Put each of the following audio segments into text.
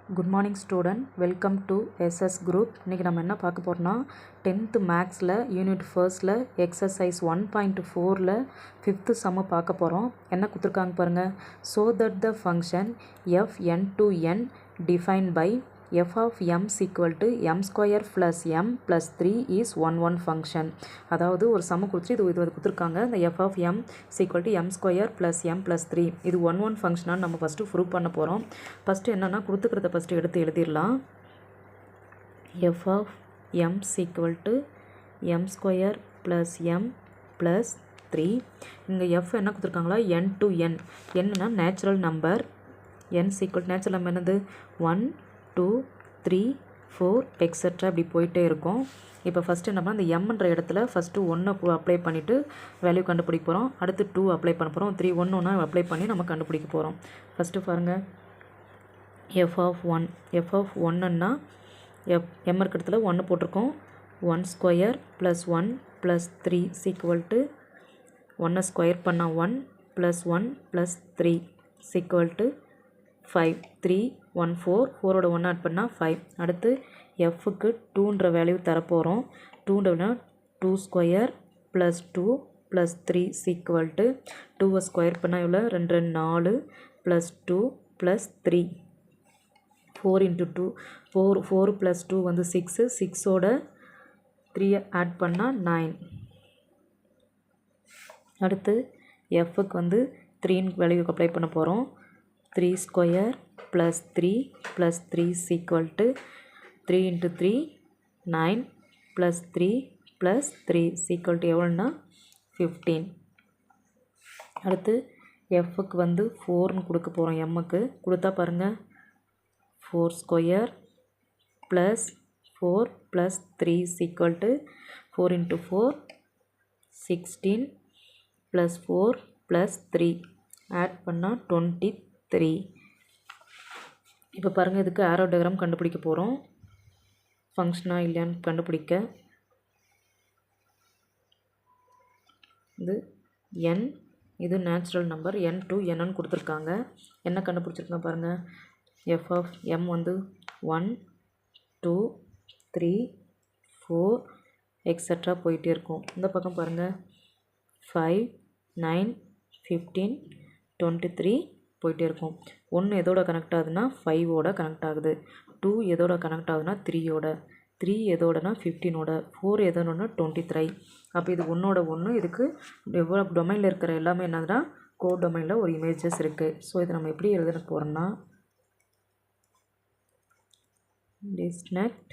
Good morning student, welcome to SS group. இன்னைக்கு நம்ம என்ன பார்க்க போறோம்னா 10th மேக்ஸில் யூனிட் ஃபர்ஸ்டில் எக்ஸசைஸ் 1.4ல் 5th சம்மு பார்க்க போகிறோம். என்ன கொடுத்துருக்காங்க பாருங்கள். So that the function fn to n defined by f of m is equal to m square plus m plus 3 is 1 function. அதாவது ஒரு சம்மு கொடுத்து இது கொடுத்துருக்காங்க. இந்த f of m is equal to m square plus m plus 3 இது 1 ஃபங்க்ஷனாக நம்ம first prove பண்ண போகிறோம். ஃபஸ்ட்டு என்னென்னா கொடுத்துக்கிறத ஃபஸ்ட்டு எடுத்து எழுதிடலாம். f of m is equal to m square plus m plus 3. இங்கே f என்ன கொடுத்துருக்காங்களா n to n. என்னன்னா natural number. n is equal to natural number என்னது 1 2 3 4 எக்ஸெட்ரா இப்படி போயிட்டே இருக்கும். இப்போ ஃபஸ்ட்டு என்ன பண்ணால் இந்த எம்ன்ற இடத்துல ஃபஸ்ட்டு 1 அப்ளை பண்ணிவிட்டு வேல்யூ கண்டுபிடிக்க போகிறோம். அடுத்து 2 அப்ளை பண்ண போகிறோம். 3 ஒன்று அப்ளை பண்ணி நம்ம கண்டுபிடிக்க போகிறோம். ஃபஸ்ட்டு பாருங்கள் எஃப் ஆஃப் 1ன்னா எம் இருக்க இடத்துல 1 போட்டிருக்கோம். 1 square plus 1 plus 3 is equal to 1 square பண்ணால் 1 ப்ளஸ் 1 ப்ளஸ் 3 சீக்குவல் டு 5 3 1 4 4ஓட 1 ஆட் பண்ணால் 5. அடுத்து எஃப்க்கு 2ன்ற வேல்யூ தரப்போகிறோம். 2ன்றனா 2 square plus 2 plus 3 is equal to 2 square பண்ணால் இவ்வளோ 2 4 ப்ளஸ் 2 ப்ளஸ் 3 4 இன்ட்டு 2 4 ப்ளஸ் 2 வந்து 6 6ஓட 3 ஆட் பண்ணால் 9. அடுத்து எஃப்க்கு வந்து 3 வேல்யூக்கு அப்ளை பண்ண போகிறோம். 3 square plus 3 plus 3 is equal to 3 into 3 9 plus 3 plus 3 is equal to எவ்வளோன்னா 15. அடுத்து எஃப்க்கு வந்து 4ன்னு கொடுக்க போகிறோம். எம்முக்கு கொடுத்தா பாருங்கள் 4 square plus 4 plus 3 is equal to 4 into 4 16 plus 4 plus 3 add பண்ணால் 23. இப்போ பாருங்கள் இதுக்கு ஆரோ டயக்ராம் கண்டுபிடிக்க போகிறோம். ஃபங்க்ஷனாக இல்லையான்னு கண்டுபிடிக்க இது n இது நேச்சுரல் நம்பர் n to nன்னு கொடுத்துருக்காங்க. என்ன கண்டுபிடிச்சிருக்காங்க பாருங்கள். f of m வந்து 1 2 3 4 எக்ஸட்ரா போயிட்டே இருக்கும். இந்த பக்கம் பாருங்கள் 5 9 15 23 போயிட்டே இருக்கும். 1 எதோட கனெக்ட் ஆகுதுன்னா 5ஓட கனெக்ட் ஆகுது. 2 எதோட கனெக்ட் ஆகுதுன்னா 3ஓட. 3 எதோடனா 15ஓட. 4 எதோடனா 23. அப்போ இது 1 இதுக்கு எவ்வளோ டொமைனில் இருக்கிற எல்லாமே என்னதுன்னா கோட் டொமைனில் ஒரு இமேஜஸ் இருக்குது. ஸோ இதை நம்ம எப்படி எழுத போகிறோம்னா distinct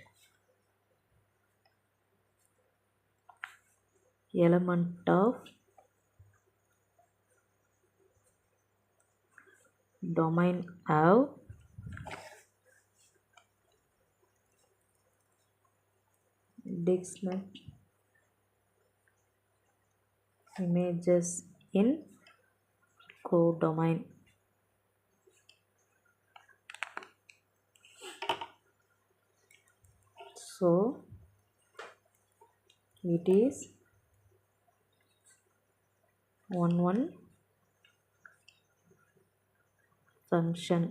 element of domain of distinct images in codomain. So it is 1 function.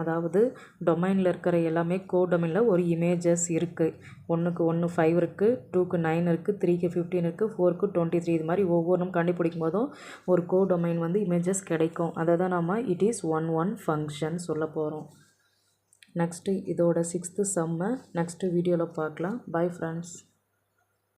அதாவது டொமைனில் இருக்கிற எல்லாமே கோடொமைனில் ஒரு இமேஜஸ் இருக்குது. 1க்கு 1 5 இருக்குது, 2க்கு 9 இருக்குது, 3க்கு 15 இருக்குது, 4க்கு 23. இது மாதிரி ஒவ்வொன்றும் கண்டுபிடிக்கும் போதும் ஒரு கோடொமைன் வந்து இமேஜஸ் கிடைக்கும். அதை தான் நம்ம இட் இஸ் 1 ஃபங்க்ஷன் சொல்ல போகிறோம். நெக்ஸ்ட்டு இதோட 6th சம்மை நெக்ஸ்ட்டு வீடியோவில் பார்க்கலாம். Bye friends.